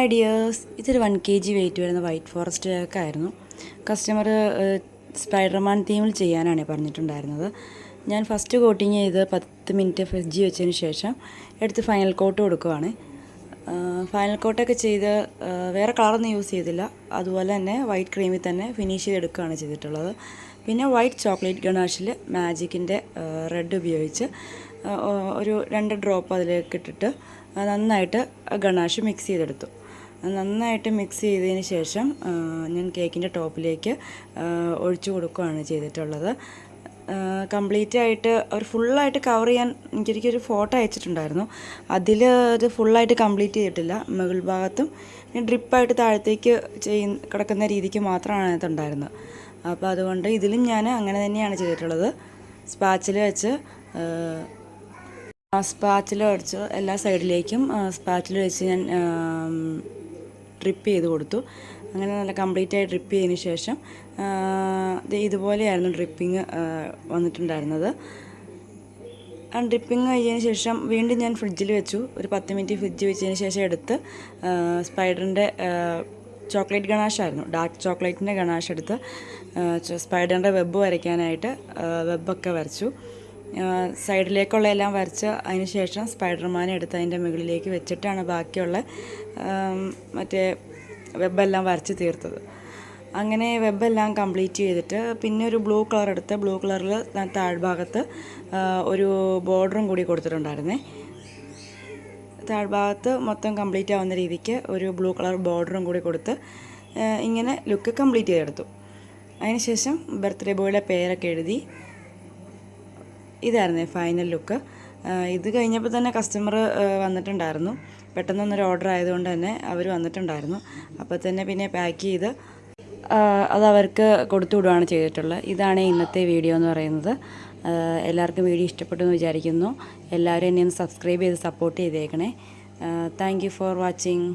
Hi dears, ഇതൊരു 1 kg wait വരുന്ന white forest cake ആയിരുന്നു. കസ്റ്റമർ സ്പൈഡർമാൻ തീമിൽ ചെയ്യാനാണ് പറഞ്ഞിട്ടുണ്ടായിരുന്നത്. ഞാൻ ഫസ്റ്റ് കോട്ടിങ് ചെയ്ത് 10 മിനിറ്റ് ഫ്രിഡ്ജിൽ വെച്ചതിന് ശേഷം എടുത്ത് ഫൈനൽ കോട്ട് കൊടുക്കുവാണ്. ഫൈനൽ കോട്ടൊക്കെ ചെയ്ത് വേറെ കളറൊന്നും യൂസ് ചെയ്തില്ല. അതുപോലെ തന്നെ വൈറ്റ് ക്രീമിൽ തന്നെ ഫിനിഷ് ചെയ്തെടുക്കുകയാണ് ചെയ്തിട്ടുള്ളത്. പിന്നെ വൈറ്റ് ചോക്ലേറ്റ് ഗണാഷിൽ മാജിക്കിൻ്റെ റെഡ് ഉപയോഗിച്ച് ഒരു 2 ഡ്രോപ്പ് അതിലേക്ക് ഇട്ടിട്ട് നന്നായിട്ട് ഗണാഷ് മിക്സ് ചെയ്തെടുത്തു. നന്നായിട്ട് മിക്സ് ചെയ്തതിന് ശേഷം ഞാൻ കേക്കിൻ്റെ ടോപ്പിലേക്ക് ഒഴിച്ചു കൊടുക്കുകയാണ് ചെയ്തിട്ടുള്ളത്. കംപ്ലീറ്റ് ആയിട്ട് ഒരു ഫുള്ളായിട്ട് കവർ ചെയ്യാൻ എനിക്കൊരു ഫോട്ടോ അയച്ചിട്ടുണ്ടായിരുന്നു. അതിൽ അത് ഫുള്ളായിട്ട് കംപ്ലീറ്റ് ചെയ്തിട്ടില്ല. മുകൾ ഭാഗത്തും ഡ്രിപ്പായിട്ട് താഴത്തേക്ക് കിടക്കുന്ന രീതിക്ക് മാത്രമാണ് അതിനകത്തുണ്ടായിരുന്നത്. അപ്പോൾ അതുകൊണ്ട് ഇതിലും ഞാൻ അങ്ങനെ തന്നെയാണ് ചെയ്തിട്ടുള്ളത്. സ്പാച്ചിൽ വെച്ച് എല്ലാ സൈഡിലേക്കും സ്പാച്ചിൽ വെച്ച് ഞാൻ ഡ്രിപ്പ് ചെയ്ത് കൊടുത്തു. അങ്ങനെ നല്ല കംപ്ലീറ്റായി ഡ്രിപ്പ് ചെയ്തതിന് ശേഷം ഇതുപോലെയായിരുന്നു ഡ്രിപ്പിങ് വന്നിട്ടുണ്ടായിരുന്നത്. ആ ഡ്രിപ്പിങ് കഴിഞ്ഞതിന് ശേഷം വീണ്ടും ഞാൻ ഫ്രിഡ്ജിൽ വെച്ചു. ഒരു 10 മിനിറ്റ് ഫ്രിഡ്ജിൽ വെച്ചതിന് ശേഷം എടുത്ത് സ്പൈഡറിൻ്റെ ചോക്ലേറ്റ് ഗണാഷായിരുന്നു, ഡാർക്ക് ചോക്ലേറ്റിൻ്റെ ഗണാഷ് എടുത്ത് സ്പൈഡറിൻ്റെ വെബ് വരയ്ക്കാനായിട്ട് വെബൊക്കെ വരച്ചു. സൈഡിലേക്കുള്ള എല്ലാം വരച്ച് അതിന് ശേഷം സ്പൈഡർമാനെ എടുത്ത് അതിൻ്റെ മുകളിലേക്ക് വെച്ചിട്ടാണ് ബാക്കിയുള്ള മറ്റേ വെബെല്ലാം വരച്ച് തീർത്തത്. അങ്ങനെ വെബെല്ലാം കംപ്ലീറ്റ് ചെയ്തിട്ട് പിന്നെ ഒരു ബ്ലൂ കളർ എടുത്ത് ബ്ലൂ കളറിൽ താഴ്ഭാഗത്ത് ഒരു ബോർഡറും കൂടി കൊടുത്തിട്ടുണ്ടായിരുന്നേ. താഴ്ഭാഗത്ത് മൊത്തം കംപ്ലീറ്റ് ആവുന്ന രീതിക്ക് ഒരു ബ്ലൂ കളർ ബോർഡറും കൂടി കൊടുത്ത് ഇങ്ങനെ ലുക്ക് കംപ്ലീറ്റ് ചെയ്തെടുത്തു. അതിനുശേഷം ബർത്ത്ഡേ ബോയുടെ പേരൊക്കെ എഴുതി. ഇതായിരുന്നു ഫൈനൽ ലുക്ക്. ഇത് കഴിഞ്ഞപ്പോൾ തന്നെ കസ്റ്റമർ വന്നിട്ടുണ്ടായിരുന്നു. പെട്ടെന്നൊന്നൊരു ഓർഡർ ആയതുകൊണ്ട് തന്നെ അവർ വന്നിട്ടുണ്ടായിരുന്നു. അപ്പോൾ തന്നെ പിന്നെ പാക്ക് ചെയ്ത് അത് അവർക്ക് കൊടുത്തു വിടുകയാണ് ചെയ്തിട്ടുള്ളത്. ഇതാണ് ഇന്നത്തെ വീഡിയോ എന്ന് പറയുന്നത്. എല്ലാവർക്കും വീഡിയോ ഇഷ്ടപ്പെട്ടു എന്ന് വിചാരിക്കുന്നു. എല്ലാവരും എന്നെ ഒന്ന് സബ്സ്ക്രൈബ് ചെയ്ത് സപ്പോർട്ട് ചെയ്തേക്കണേ. Thank you for watching.